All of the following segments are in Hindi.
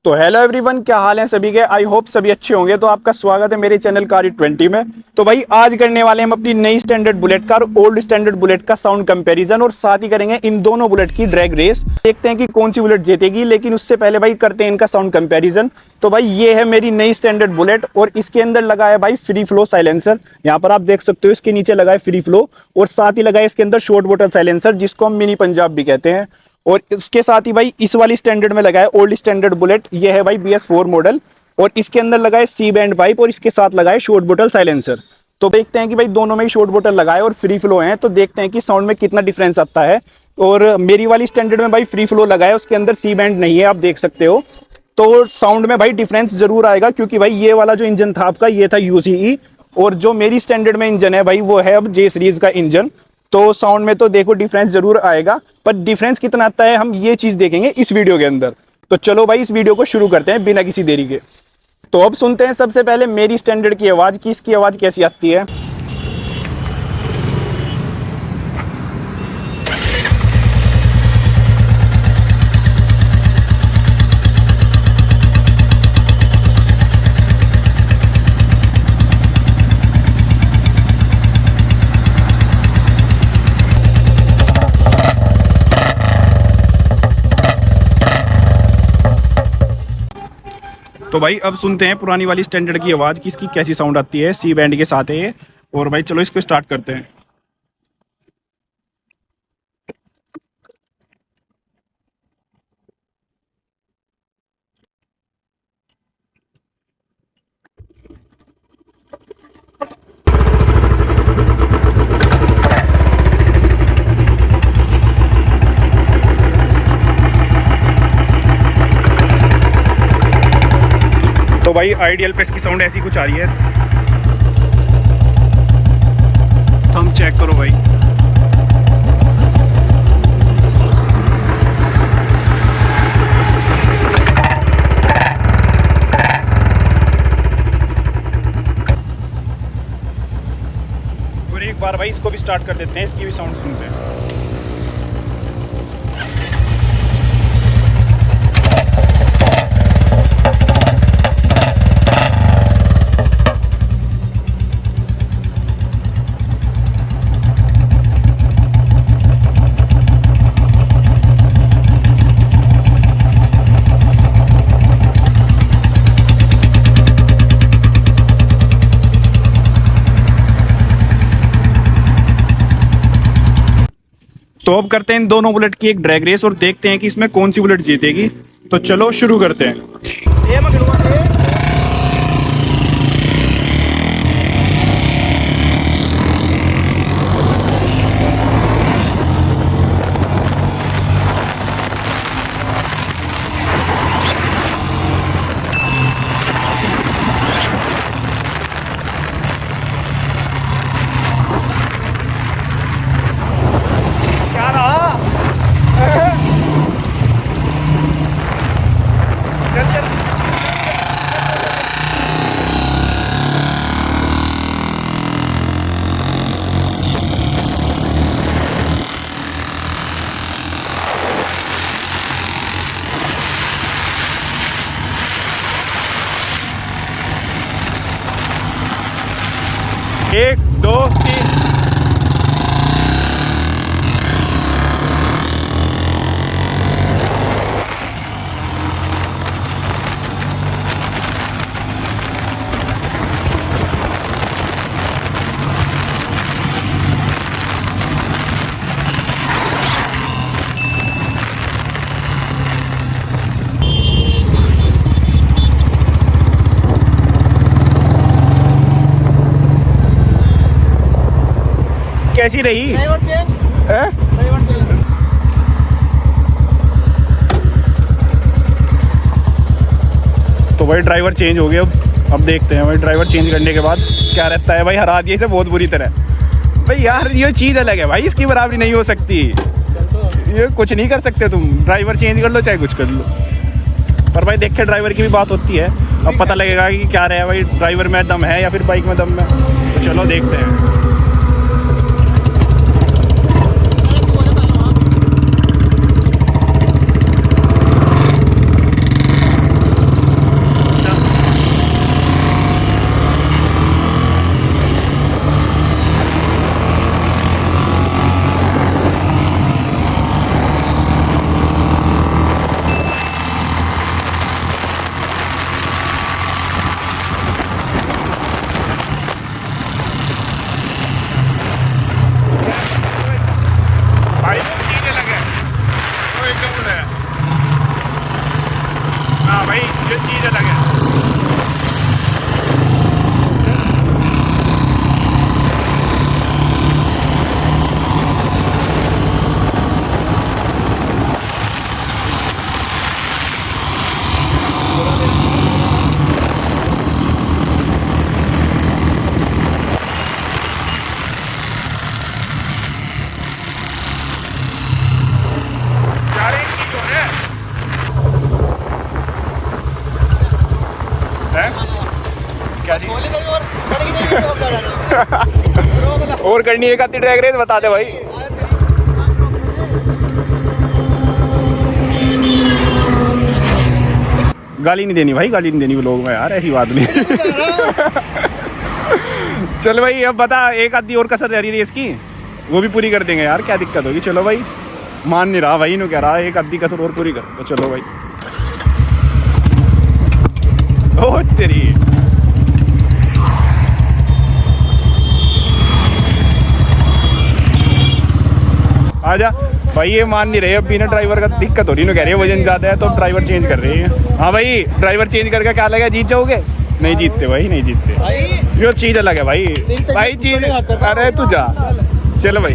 तो हेलो एवरीवन, क्या हाल है सभी के। आई होप सभी अच्छे होंगे। तो आपका स्वागत है मेरे चैनल कारी 20 में। तो भाई आज करने वाले हम अपनी नई स्टैंडर्ड बुलेट का और ओल्ड स्टैंडर्ड बुलेट का साउंड कंपैरिजन, और साथ ही करेंगे इन दोनों बुलेट की ड्रैग रेस। देखते हैं कि कौन सी बुलेट जीतेगी, लेकिन उससे पहले भाई करते हैं इनका साउंड कंपैरिजन। तो भाई ये है मेरी नई स्टैंडर्ड बुलेट और इसके अंदर लगा है भाई फ्री फ्लो साइलेंसर। यहाँ पर आप देख सकते हो इसके नीचे लगा है फ्री फ्लो, और साथ ही लगा है इसके अंदर शॉर्ट बोतल साइलेंसर, जिसको हम मिनी पंजाब भी कहते हैं। और इसके साथ ही भाई इस वाली स्टैंडर्ड में लगा है ओल्ड स्टैंडर्ड बुलेट, ये है भाई BS4 मॉडल, और इसके अंदर लगा है सी बैंड पाइप और इसके साथ लगा है शॉर्ट बोतल साइलेंसर। तो देखते हैं कि भाई दोनों में ही शॉर्ट बोतल लगा है और फ्री फ्लो है, तो देखते हैं कि साउंड में कितना डिफरेंस आता है। और मेरी वाली स्टैंडर्ड में भाई फ्री फ्लो लगा है, उसके अंदर सी बैंड नहीं है, आप देख सकते हो। तो साउंड में भाई डिफरेंस जरूर आएगा, क्योंकि भाई ये वाला जो इंजन था आपका, ये था UCE, और जो मेरी स्टैंडर्ड में इंजन है भाई वो है अब J सीरीज का इंजन। तो साउंड में तो देखो डिफरेंस जरूर आएगा, पर डिफरेंस कितना आता है हम ये चीज देखेंगे इस वीडियो के अंदर। तो चलो भाई इस वीडियो को शुरू करते हैं बिना किसी देरी के। तो अब सुनते हैं सबसे पहले मेरी स्टैंडर्ड की आवाज की, इसकी आवाज कैसी आती है। तो भाई अब सुनते हैं पुरानी वाली स्टैंडर्ड की आवाज की, इसकी कैसी साउंड आती है। सी बैंड के साथ है ये। और भाई चलो इसको स्टार्ट करते हैं। तो भाई आइडियल पे इसकी साउंड ऐसी कुछ आ रही है। थंब चेक करो भाई। और एक बार भाई इसको भी स्टार्ट कर देते हैं, इसकी भी साउंड सुनते हैं। तो अब करते हैं इन दोनों बुलेट की एक ड्रैग रेस और देखते हैं कि इसमें कौन सी बुलेट जीतेगी। तो चलो शुरू करते हैं। एक दो तीन। कैसी रही? Driver change. तो भाई ड्राइवर चेंज हो गया। अब देखते हैं भाई ड्राइवर चेंज करने के बाद क्या रहता है। भाई हरा दिया इसे बहुत बुरी तरह। भाई यार ये चीज़ अलग है भाई, इसकी बराबरी नहीं हो सकती। ये कुछ नहीं कर सकते तुम, ड्राइवर चेंज कर लो चाहे कुछ कर लो। पर भाई देखे ड्राइवर की भी बात होती है, अब पता लगेगा कि क्या रहा है भाई, ड्राइवर में दम है या फिर बाइक में दम है। तो चलो देखते हैं। और करनी है एक आधी ड्रैग रेस बता दे भाई। गाली नहीं देनी भाई, गाली नहीं देनी वो लोग में यार, ऐसी बात नहीं। चल भाई अब बता, एक आधी और कसर रह रही है इसकी, वो भी पूरी कर देंगे यार, क्या दिक्कत होगी। चलो भाई, मान नहीं रहा भाई, इन्हों कह रहा एक आधी कसर और पूरी कर, तो चलो भाई। ओ तेरी, आजा भाई, ये मान नहीं रहे अब बिना ड्राइवर का दिक्कत हो रही है, कह रही है वजन ज़्यादा है तो ड्राइवर चेंज कर रही है। हाँ भाई, ड्राइवर चेंज करके क्या लगा, जीत जाओगे? नहीं जीतते भाई, नहीं जीतते, ये चीज़ अलग है भाई। भाई चीज, अरे तू जा, चलो भाई।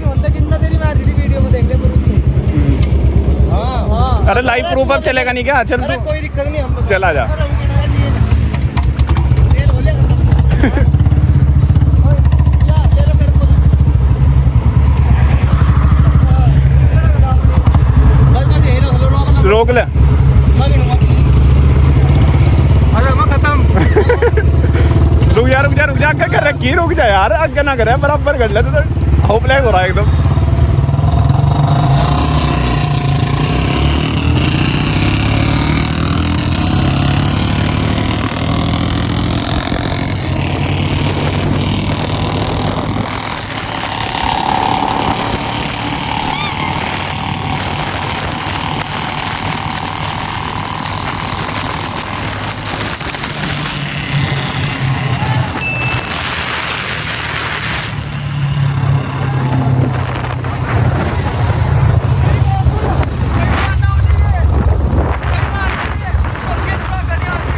अरे लाइव प्रूफ अब चलेगा नहीं क्या? चल कोई दिक्कत नहीं, हम चला जा। रोक ले, रुक जा रुक जा रुक जा, क्या कर रखी, रुक जा यार, आगे ना करे, बराबर कर ले, तो होपलेस हो रहा है एकदम।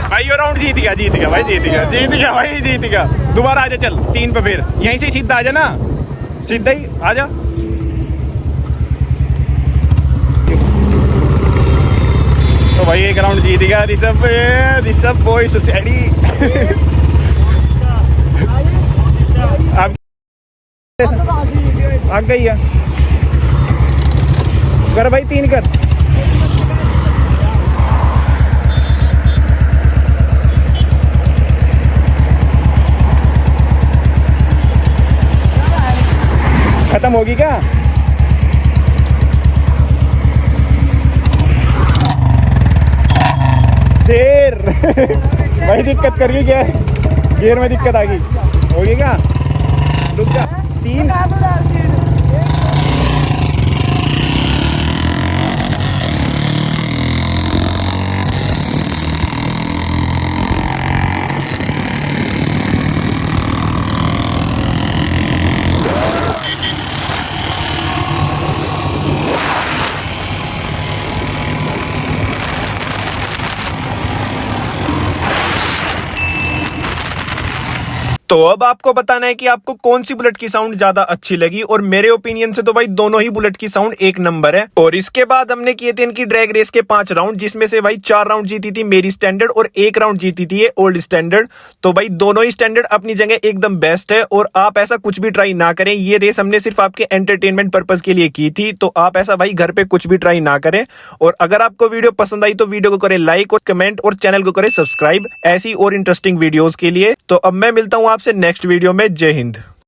भाई ये राउंड जीत गया, जीत गया भाई, जीत गया, जीत गया भाई, जीत गया। दोबारा आजा, चल 3 पे, फिर यहीं से सीधा आजा ना, सीधा ही आजा। तो भाई एक राउंड जीत गया ऋषभ, ऋषभ बॉय सोसाइटी। अब आ गई है, कर भाई 3 कर। खत्म होगी क्या? शेर। भाई दिक्कत कर गई क्या, गियर में दिक्कत आ गई, होगी क्या? रुक जा, 3 तो अब आपको बताना है कि आपको कौन सी बुलेट की साउंड ज्यादा अच्छी लगी, और मेरे ओपिनियन से तो भाई दोनों ही बुलेट की साउंड एक नंबर है। और इसके बाद हमने किए थे इनकी ड्रैग रेस के 5 राउंड, जिसमें से भाई 4 राउंड जीती थी मेरी स्टैंडर्ड और 1 राउंड जीती थी ये ओल्ड स्टैंडर्ड। तो भाई दोनों ही स्टैंडर्ड अपनी जगह एकदम बेस्ट है, और आप ऐसा कुछ भी ट्राई ना करें, ये रेस हमने सिर्फ आपके एंटरटेनमेंट पर्पज के लिए की थी, तो आप ऐसा भाई घर पे कुछ भी ट्राई ना करें। और अगर आपको वीडियो पसंद आई तो वीडियो को करें लाइक और कमेंट, और चैनल को करें सब्सक्राइब ऐसी और इंटरेस्टिंग वीडियोस के लिए। तो अब मैं मिलता हूं आपसे नेक्स्ट वीडियो में। जय हिंद।